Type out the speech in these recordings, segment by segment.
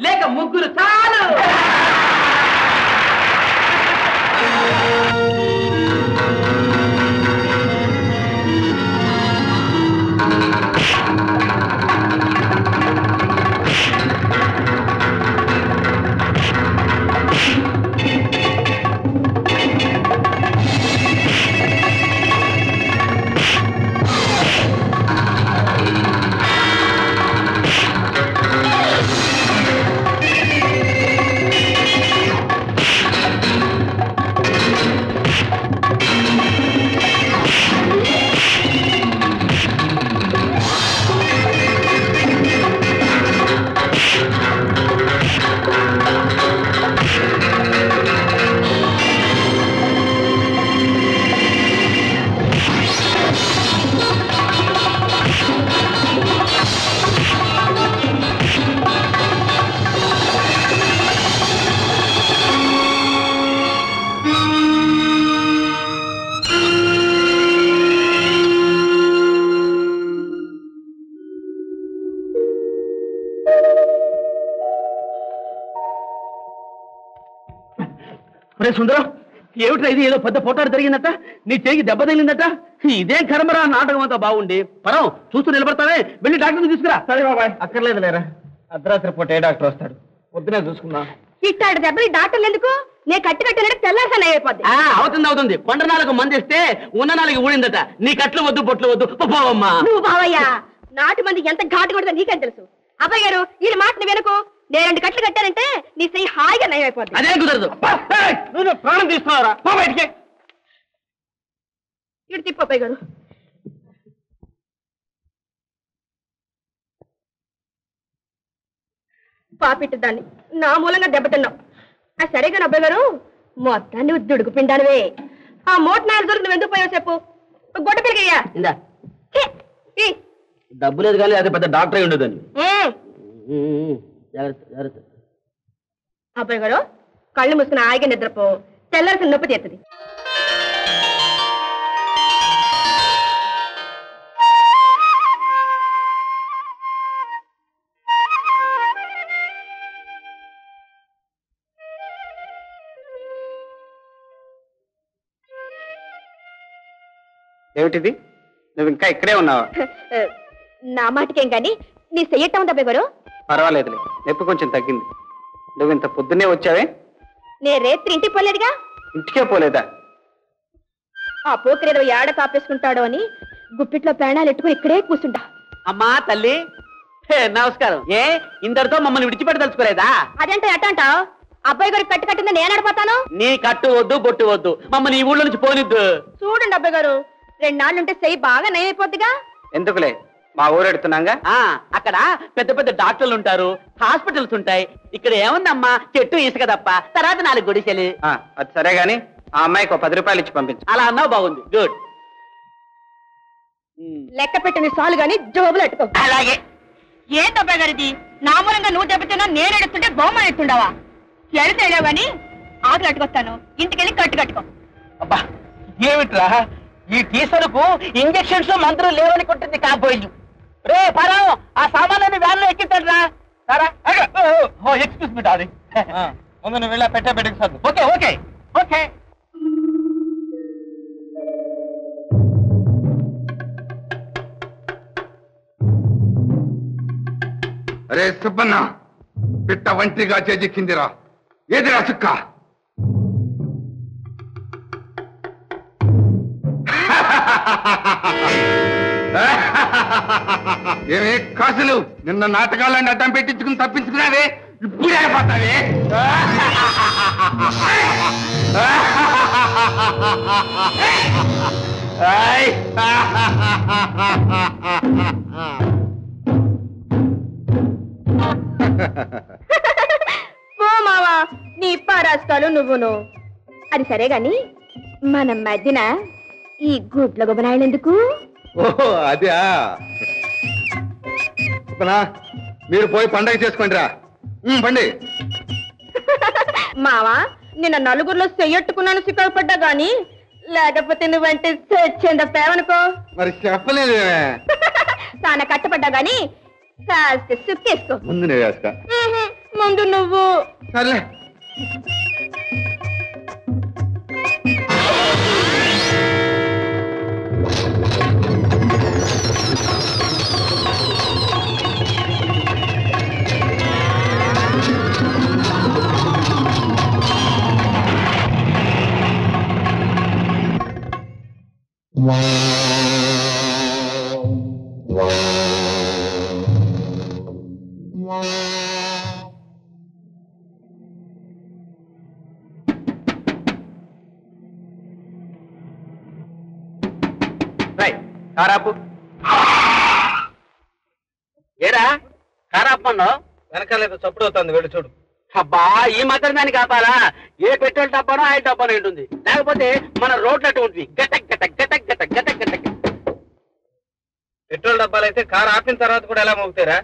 లేక ముగ్గురు చాలు. సుందరం, ఏమిట్రా ఇది? ఏదో పెద్ద పోటాడు జరిగిందట, నీ చేయికి దెబ్బ తగిలిందట. ఇదేం కర్మరా, నాటకం అంతా బాగుండి. పరం చూస్తూ నిలబడతావే, వెళ్ళి డాక్టర్ని తీసుకురా. సరే బాబాయ్. అక్కర్లేదు లేరా, అర్ధరాత్రి పూట ఏ డాక్టర్ వస్తాడు, పొద్దునే చూసుకుందాం. ఇట్టాడు దెబ్బలు డాక్టర్లు ఎందుకు? నేను కట్టినట్టు తెల్లారసన అయిపోద్ది. అవుతుంది. కొండ నాలుగు మంది ఇస్తే ఉన్న నాలుగు ఊడిందట. నీ కట్లు వద్దు, బొట్లు వద్దు, పోవమ్మా. నువ్వు బావయ్యా, నాటు మంది ఎంత ఘాటు కొడతా నీకేం తెలుసు? అబ్బాయి గారు, ఈ మాటని వెనుకు. నేను 2 కట్లు కట్టానంటే నీ చెయ్యి హాయిగా నయం అయిపోద్ది. అదే కుదరదు. నువ్వు ప్రాణం తీస్తున్నావురా, బయటికి ఇటు తిప్పు. అబ్బాయి గారు, పాపిట్టు దాన్ని నా మూలంగా దెబ్బతిన్నావు. సరేగా అబ్బాయి గారు, మొత్తాన్ని దుడుకు పిండానివే. ఆ మోట నాలుగు దొరికి నువ్వు ఎందుకు పోయావు చెప్పు. గొడ్డ పిల్లకయ్యా, డబ్బు లేదు కానీ అదే పెద్ద డాక్టర్ అయి ఉండదు. అబ్బాయి గారు, కళ్ళు మూసుకుని హాయిగా నిద్రపో, తెల్లాల్సిన నొప్పి తీస్తుంది. ఏమిటిది? నువ్వు ఇంకా ఇక్కడే ఉన్నావా? నా మాటకేం కానీ నీ చెయ్యటం ఉంది అబ్బాయి గారు. పర్వాలేదులే, నొప్పి కొంచెం తగ్గింది. నువ్వు ఇంత పొద్దున్నే వచ్చావే? నే రేత్రి ఇంటికి పోలేదుగా. ఇంటికే పోలేదా? ఆ పోకిరేదో ఏడ కాపేసుకుంటాడో అని గుప్పిట్లో ప్రాణాలు ఎట్టుకుని ఇక్కడే కూర్చుంటా. అమ్మా తల్లి, నమస్కారం. ఏ ఇందరితో మమ్మల్ని విడిచిపెట్టదలుచుకోలేదా? అదేంటో ఎట్టంటావు? అబ్బాయి గారికి కట్టు కట్టింది నేను ఆడిపోతాను. నీ కట్టు వద్దు, బొట్టు వద్దు, మమ్మల్ని ఈ ఊళ్ళో నుంచి పోనిద్దు. చూడండి అబ్బాయి గారు, 2 నాళ్ళుంటే చెయ్యి బాగా నయమైపోద్దిగా. ఎందుకులే, మా ఊరు ఎడుతున్నాగా. అక్కడ పెద్ద పెద్ద డాక్టర్లు ఉంటారు, హాస్పిటల్స్ ఉంటాయి. ఇక్కడ ఏముందమ్మా, చెట్టు ఇసుక తప్ప, తర్వాత 4 గుడిసెలు. అది సరే గాని ఆ అమ్మాయికి 10 రూపాయలు ఇచ్చి పంపించు. అలా అన్నావు, బాగుంది, గుడ్. లెక్క పెట్టింది చాలు గాని జోబులు అట్టుకో. అలాగే. ఏ తప్ప గారిది? నా మూలంగా నువ్వు దెబ్బతిన్నా నేను ఎడుతుంటే బహుమానం ఎత్తుండవా? ఎడతేడావు గాని ఆకులు అట్టుకొస్తాను, ఇంటికెళ్ళి కట్టుకో. అబ్బా ఏమిట్రా ఈ టీసరుకు ఇంజక్షన్స్ మందులు లేవని కొట్టింది కాబోయి. రే పరం, ఆ సామాన్యాన్ని వ్యాన్లో ఎక్కించండి రా. ఎక్స్క్యూజ్ మీ డార్లింగ్, ముందు నువ్వు వెళ్ళా పెట్టే సర్దు. Okay okay okay. అరే సుబ్బన్న, పిట్ట వంటిగా చేజిక్కిందిరా. ఏదిరా చుక్క? ఏమే కాసులు, నిన్న నాటకాలన్నీ అడ్డం పెట్టించుకుని తప్పించుకున్నావే, ఇప్పుడే అయిపోతావే. మావా, నీ పారాస్కాలు నువ్వును. అది సరే గాని మన మధ్యన ఈ గుడ్ల గుబనాయలు ఎందుకు? ఓహో అదే. మీరు పోయి పండగ చేసుకోండి రా. పండి. మావా, నిన్న నలుగురిలో చెయ్యట్టుకున్నాను సిక్కపడ్డా గాని, లేకపోతే నువ్వంటే చెంద పేవనుకో. మరి చెప్పలేదు. తాన కట్టపడ్డా గాని కాస్త సుక్కేసుకో. ముందు ముందు నువ్వు. సర్లే. కారాపు ఏరా కారాపన్నా వెనకాలేదు చప్పుడు అవుతుంది వెళ్ళి చూడు. అబ్బా ఈ మాత్రం దాన్ని కాపాలా? ఏ పెట్రోల్ డబ్బానో ఆయిల్ డబ్బానో ఉంటుంది, లేకపోతే మన రోడ్లు అటు ఉంటుంది. గటక్ గటక్ గటక్ గటక్ గటక్ గటక్. పెట్రోల్ డబ్బాలు అయితే కారు ఆపిన తర్వాత కూడా ఎలా మోగుతారా?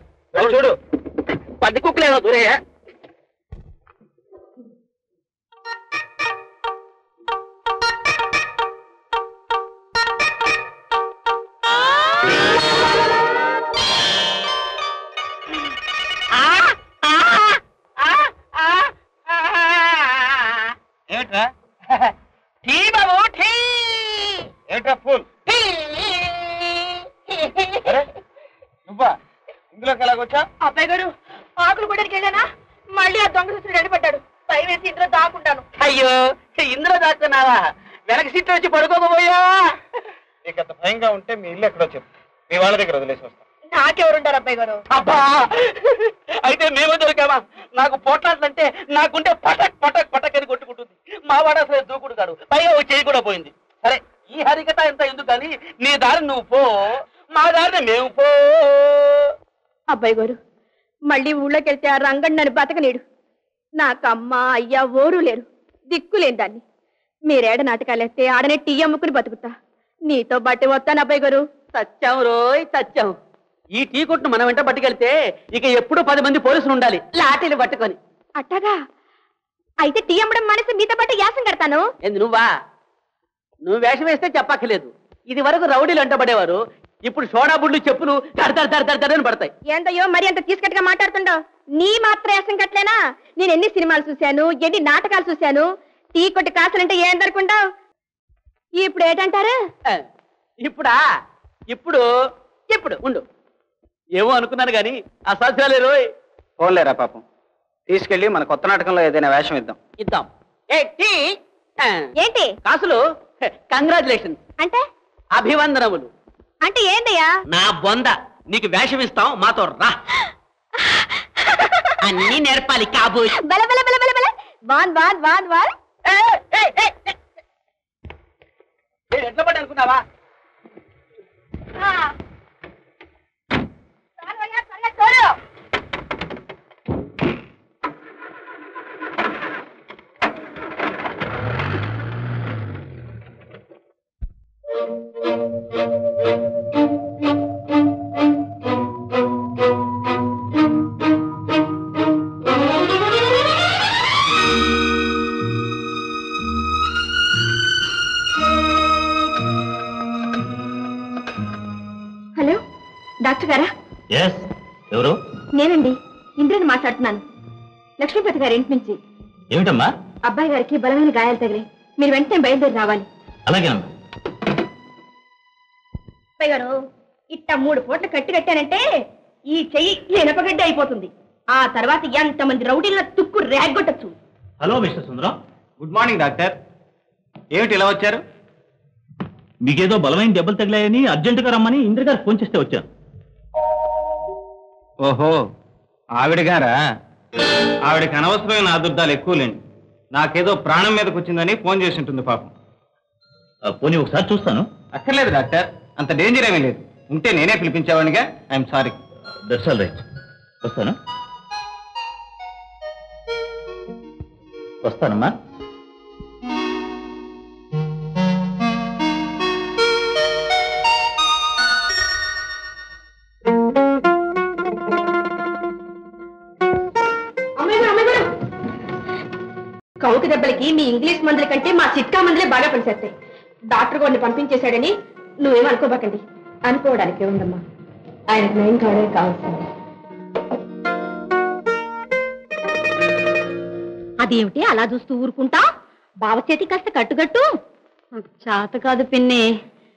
చూడు పది కుక్కలేదో దూరే. ఏమిట్రా టీ బాబు టీ? ఏమిట్రా ఫుల్? నువ్వా ఇందులోకి ఎలాగొచ్చా? అబ్బాయి గారు ఆకులు కూడా వెళ్ళానా? మళ్ళీ ఆ దొంగ చూసి రెడపడ్డాడు. పై వేసి ఇంట్లో దాక్కుంటాను. అయ్యో ఇందులో దాక్కున్నావా? వెనక సీట్లు వచ్చి పడుకోకపోయా? నీకు అంత భయంగా ఉంటే మీ ఇల్లు ఎక్కడో చెప్పు, మీ వాళ్ళ దగ్గర వదిలేసి వస్తా. నాకెవరుంటారు అబ్బాయి గారు? అబ్బా అయితే మేము దొరికామా? నాకు పోట్లాడంటే నాకుంటే పటక్ పటక్ పటక్ అని కొట్టుకుంటుంది. మా వాడు అసలు దూకుడు కాడు, పైగా ఓ చేయి కూడా పోయింది. సరే ఈ హరికథ ఎంత ఎందుకు కానీ నీ దారి నువ్వు పో, మా దారిని మేము పో. అబ్బాయి గారు మళ్ళీ ఊళ్ళోకి వెళ్తే ఆ రంగడు నన్ను బతకనేడు. నాకు అమ్మ అయ్యా ఓరు లేరు, దిక్కులేని దాన్ని. మీరేడ నాటకాలు వేస్తే ఆడనే టీ అమ్ముకుని బతుకుతా. నీతో బట్టి వస్తాను అబ్బాయి గారు. చచ్చావు రోయ్ చచ్చావు. ఈ టీ కొట్టును మనం వెంట పట్టుకెళ్తే ఇక ఎప్పుడు 10 మంది పోలీసులు ఉండాలి లాఠీలు పట్టుకొని. అట్టగా అయితే టీ అమ్మడం మానేసి మీతో పాటు యాసం కడతాను. ఎందు నువ్వా? నువ్వు వేషం వేస్తే చెప్పక్కర్లేదు. ఇది వరకు రౌడీలు వెంటబడేవారు, ఇప్పుడు సోడా బుడ్లు చెప్పులు దడని పడతాయి. ఏందయ్యో మరి అంత తీసుకట్టుగా మాట్లాడుతుండవు? నీ మాత్రం యాసం కట్టలేనా? నేను ఎన్ని సినిమాలు చూశాను, ఎన్ని నాటకాలు చూశాను. టీ కొట్టి కాసులంటే ఏందనుకుంటావు? ఇప్పుడు ఏంటంటారు? ఇప్పుడా? ఇప్పుడు ఇప్పుడు ఉండు, ఏమో అనుకున్నాను గాని అసాధ్యాలే రోయ్. పోలేరా పాపం, తీసుకెళ్లి మన కొత్త నాటకంలో ఏదైనా వేషం ఇద్దాం. ఇద్దాం. ఏ టీ ఏంటి కాసులు? కంగ్రాచులేషన్ అంటే? అభివందనములు అంటే ఏందయ్యా? నా బొంద, నీకు వేషం ఇస్తాం, మాతో రా. అన్ని నేర్పాలి కాబోయ్. బల బల బల బల బల వాన్ వాన్ వాన్ వాన్. ఎట్లా పడి అనుకున్నావా? హలో డాక్టర్ గారా? ఎవరు? నేనండి, ఇంద్రని మాట్లాడుతున్నాను, లక్ష్మీపతి గారి ఇంటి నుంచి. ఏమిటమ్మా? అబ్బాయి గారికి బలమైన గాయాలు తగిలాయి, మీరు వెంటనే బయలుదేరి రావాలి. అలాగేనమ్మా. అబ్బాయి గారు ఇట్ట 3 పూటలు కట్టానంటే ఈ చెయ్యి ఎనపగడ్డ అయిపోతుంది. ఆ తర్వాత ఎంతమంది రౌడీల తుక్కు రేగొట్టచ్చు. Hello mister Sundaram. Good morning doctor. ఏమిటి ఇలా వచ్చారు? మీకేదో బలమైన దెబ్బలు తగిలాయని అర్జెంటుగా రమ్మని ఇంద్ర గారు ఫోన్ చేస్తే వచ్చాను. ఓహో, ఆవిడ గారా? ఆవిడకి అనవసరమైన ఆదుర్దాలు ఎక్కువలేండి. నాకేదో ప్రాణం మీదకి వచ్చిందని ఫోన్ చేసి ఉంటుంది పాపం. పోనీ ఒకసారి చూస్తాను. అక్కర్లేదు డాక్టర్, అంత డేంజర్ ఏమీ లేదు. ఉంటే నేనే పిలిపించేవాడిగా. I'm sorry. That's all right. వస్తాను. వస్తానమ్మా. కౌకి దెబ్బలకి మీ ఇంగ్లీష్ మందుల కంటే మా చిట్కా మందులే బాగా పనిచేస్తాయి. డాక్టర్ గారిని పంపించేశాడని నువ్వేమనుకోబాకండి. అనుకోవడానికి ఉందమ్మా, ఆయనకు నయం కావడమే కావాల్సింది. అదేమిటి అలా చూస్తూ ఊరుకుంటా బావ చేతి కాస్త కట్టుకట్టు చేత కాదు పిన్ని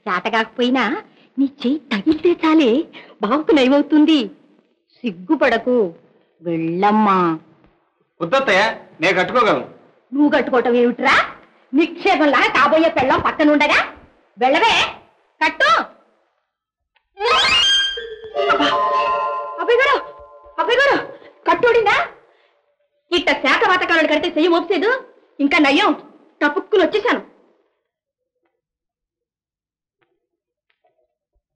చేత కాకపోయినా నీ చెయ్యి తగిలితే చాలే బావకు నయమవుతుంది సిగ్గుపడకు వెళ్ళమ్మా వద్దత్తయ్య నేను కట్టుకోగలను. నువ్వు కట్టుకోవటం ఏమిట్రా నిక్షేపంలా కాబోయే పెళ్ళం పక్కనుండగా వెళ్ళవే కట్టు అబ్బాయి గారు కట్టుడిందా ఇట్ట శాఖ వాతకాలను కడితే చెయ్యి మోపసేదు ఇంకా నయ్యం టపుక్కులు వచ్చేసాను